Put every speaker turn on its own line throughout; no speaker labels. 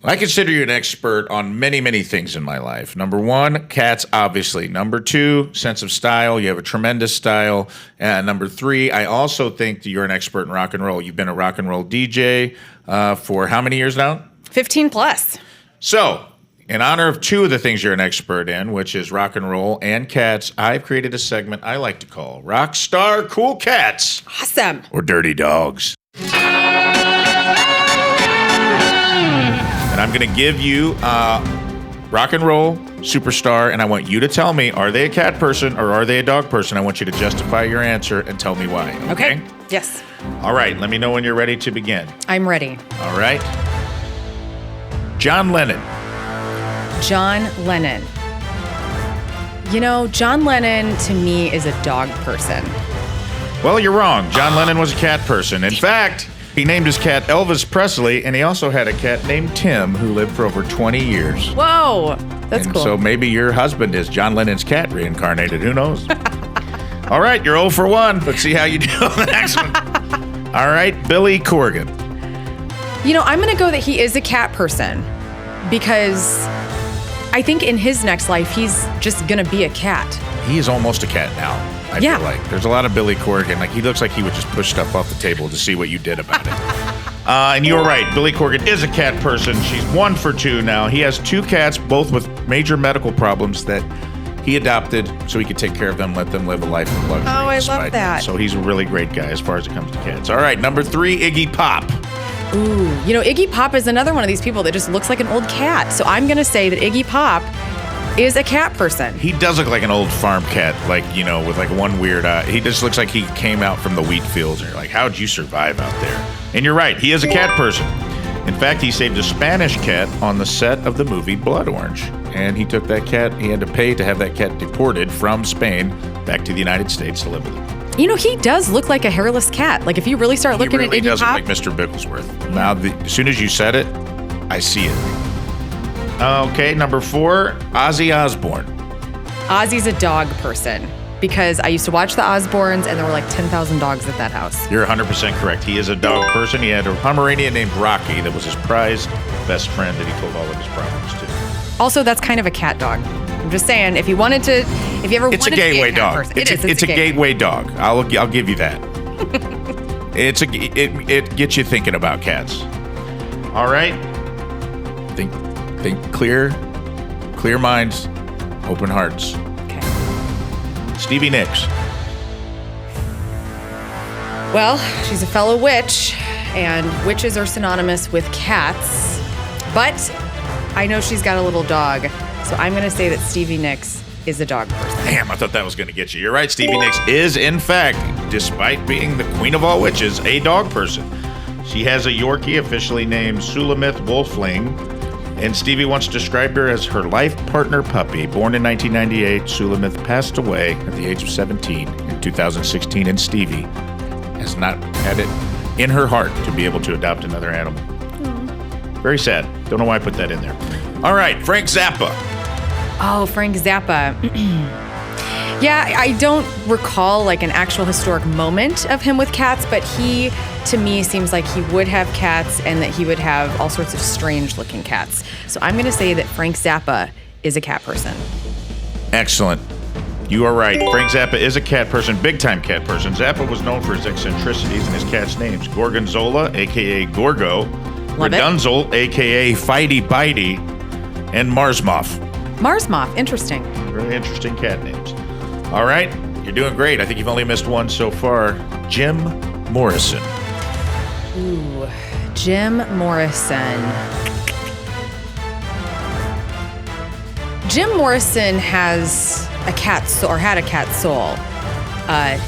I consider you an expert on many, many things in my life. Number one, cats, obviously. Number two, sense of style. You have a tremendous style. And number three, I also think that you're an expert in rock and roll. You've been a rock and roll DJ for how many years now?
15 plus.
So, in honor of two of the things you're an expert in, which is rock and roll and cats, I've created a segment I like to call Rockstar Cool Cats.
Awesome.
Or Dirty Dogs. And I'm going to give you rock and roll superstar, and I want you to tell me, are they a cat person or are they a dog person? I want you to justify your answer and tell me why. Okay?
Yes.
All right. Let me know when you're ready to begin.
I'm ready.
All right. John Lennon.
John Lennon. You know, John Lennon to me is a dog person.
Well, you're wrong. John Lennon was a cat person. In fact, he named his cat Elvis Presley, and he also had a cat named Tim who lived for over 20 years.
Whoa, that's cool.
So maybe your husband is John Lennon's cat reincarnated. Who knows? All right, you're 0 for 1. Let's see how you do on the next one. All right, Billy Corgan.
You know, I'm going to go that he is a cat person because I think in his next life, he's just going to be a cat.
He is almost a cat now. I feel like there's a lot of Billy Corgan. Like, he looks like he would just push stuff off the table to see what you did about it. And you're right. Billy Corgan is a cat person. She's 1 for 2 now. He has 2 cats, both with major medical problems that he adopted so he could take care of them, let them live a life of luxury.
Oh, I love that.
So he's a really great guy as far as it comes to cats. All right, number 3, Iggy Pop.
Ooh, you know, Iggy Pop is another one of these people that just looks like an old cat. So I'm going to say that Iggy Pop is a cat person.
He does look like an old farm cat, like, you know, with like one weird eye. He just looks like he came out from the wheat fields. And you're like, how'd you survive out there? And you're right, he is a cat person. In fact, he saved a Spanish cat on the set of the movie Blood Orange. And he took that cat, he had to pay to have that cat deported from Spain back to the United States to live with him.
You know, he does look like a hairless cat. Like, if you really start looking at Iggy Pop.
He really does look like Mr. Bigglesworth. Now, as soon as you said it, I see it. Okay, number 4, Ozzy Osbourne.
Ozzy's a dog person because I used to watch the Osbournes and there were like 10,000 dogs at that house.
You're 100% correct. He is a dog person. He had a Pomeranian named Rocky that was his prized best friend that he told all of his problems to.
Also, that's kind of a cat dog. I'm just saying, if you ever wanted to
it's a gateway dog.
Person,
it's a gateway dog. I'll give you that. It gets you thinking about cats. All right. Think clear minds, open hearts.
Okay.
Stevie Nicks.
Well, she's a fellow witch, and witches are synonymous with cats. But I know she's got a little dog, so I'm going to say that Stevie Nicks is a dog person.
Damn, I thought that was going to get you. You're right. Stevie Nicks is, in fact, despite being the queen of all witches, a dog person. She has a Yorkie officially named Sulamith Wolfling, and Stevie once described her as her life partner puppy. Born in 1998, Sulamith passed away at the age of 17 in 2016, and Stevie has not had it in her heart to be able to adopt another animal. Very sad. Don't know why I put that in there. All right, Frank Zappa.
Oh, Frank Zappa. Yeah, I don't recall like an actual historic moment of him with cats, but he, to me, seems like he would have cats and that he would have all sorts of strange looking cats. So I'm going to say that Frank Zappa is a cat person.
Excellent. You are right. Frank Zappa is a cat person, big-time cat person. Zappa was known for his eccentricities and his cat's names. Gorgonzola, a.k.a. Gorgo. Redunzel, a.k.a. Fighty Bitey. And Marsmoth.
Marsmoth, interesting.
Really interesting cat names. All right, you're doing great. I think you've only missed one so far. Jim Morrison.
Ooh, Jim Morrison. Jim Morrison has a cat soul, or had a cat soul.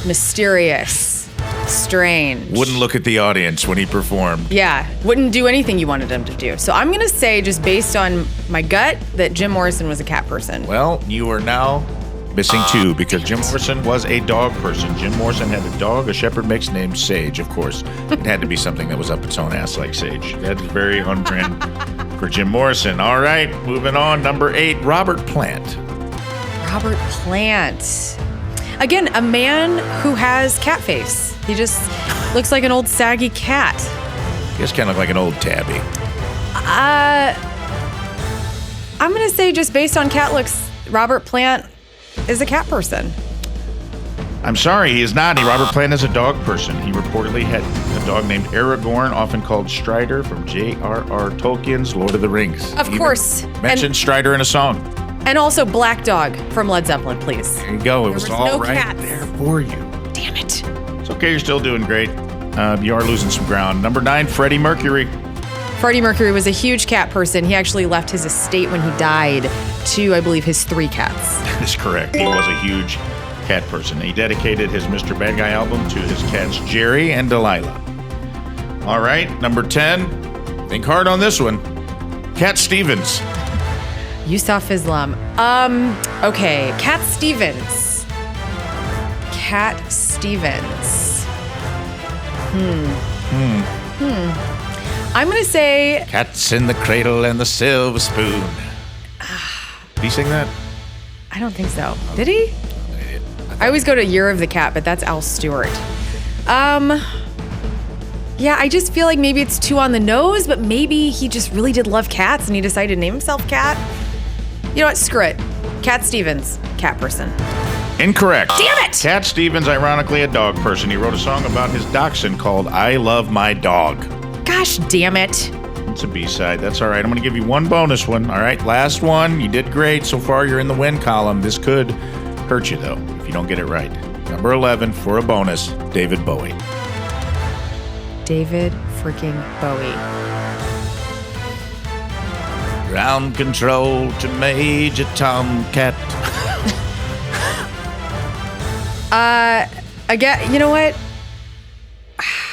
Mysterious, strange.
Wouldn't look at the audience when he performed.
Yeah, wouldn't do anything you wanted him to do. So I'm going to say, just based on my gut, that Jim Morrison was a cat person.
Well, you are now missing 2 because Jim Morrison was a dog person. Jim Morrison had a dog, a shepherd mix named Sage, of course. It had to be something that was up its own ass like Sage. That's very on trend for Jim Morrison. All right, moving on. Number 8, Robert Plant.
Robert Plant. Again, a man who has cat face. He just looks like an old saggy cat.
He just kind of look like an old tabby.
I'm going to say just based on cat looks, Robert Plant is a cat person.
I'm sorry, he is not. Robert Plant is a dog person. He reportedly had a dog named Aragorn, often called Strider, from J.R.R. Tolkien's Lord of the Rings.
Of course.
Mentioned Strider in a song.
And also Black Dog from Led Zeppelin, please.
There you go. It was all
no
right
cats.
there for you.
Damn it.
It's okay. You're still doing great. You are losing some ground. Number 9, Freddie Mercury.
Freddie Mercury was a huge cat person. He actually left his estate when he died to, I believe, his 3 cats.
That is correct. He was a huge cat person. He dedicated his Mr. Bad Guy album to his cats Jerry and Delilah. All right, number 10. Think hard on this one. Cat Stevens.
Yusuf Islam. Okay, Cat Stevens. Cat Stevens. I'm going to say...
Cats in the cradle and the silver spoon. Did he sing that?
I don't think so. Did he? I always go to Year of the Cat, but that's Al Stewart. Yeah, I just feel like maybe it's too on the nose, but maybe he just really did love cats and he decided to name himself Cat. You know what? Screw it. Cat Stevens, cat person.
Incorrect.
Damn it!
Cat Stevens, ironically a dog person. He wrote a song about his dachshund called I Love My Dog.
Gosh damn it.
It's a B-side. That's all right. I'm going to give you one bonus one. All right, last one. You did great. So far, you're in the win column. This could hurt you, though, if you don't get it right. Number 11, for a bonus, David Bowie.
David freaking Bowie.
Ground control to Major Tomcat.
Again, you know what?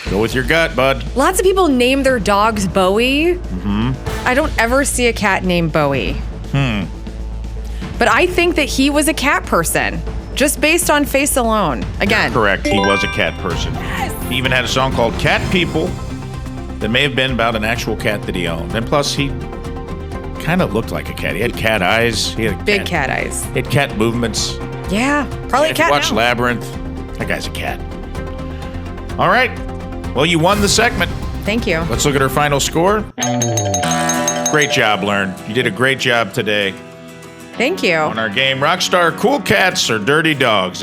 Go with your gut, bud.
Lots of people name their dogs Bowie. I don't ever see a cat named Bowie. But I think that he was a cat person, just based on face alone. Again.
Correct. He was a cat person.
Yes.
He even had a song called Cat People that may have been about an actual cat that he owned. And plus, he kind of looked like a cat. He had cat eyes. He had
Big cat eyes.
He had cat movements.
Yeah, probably a cat
Watch
now.
Labyrinth. That guy's a cat. All right. Well, you won the segment.
Thank you.
Let's look at her final score. Great job, Learn. You did a great job today
Thank you.
on our game Rockstar Cool Cats or Dirty Dogs.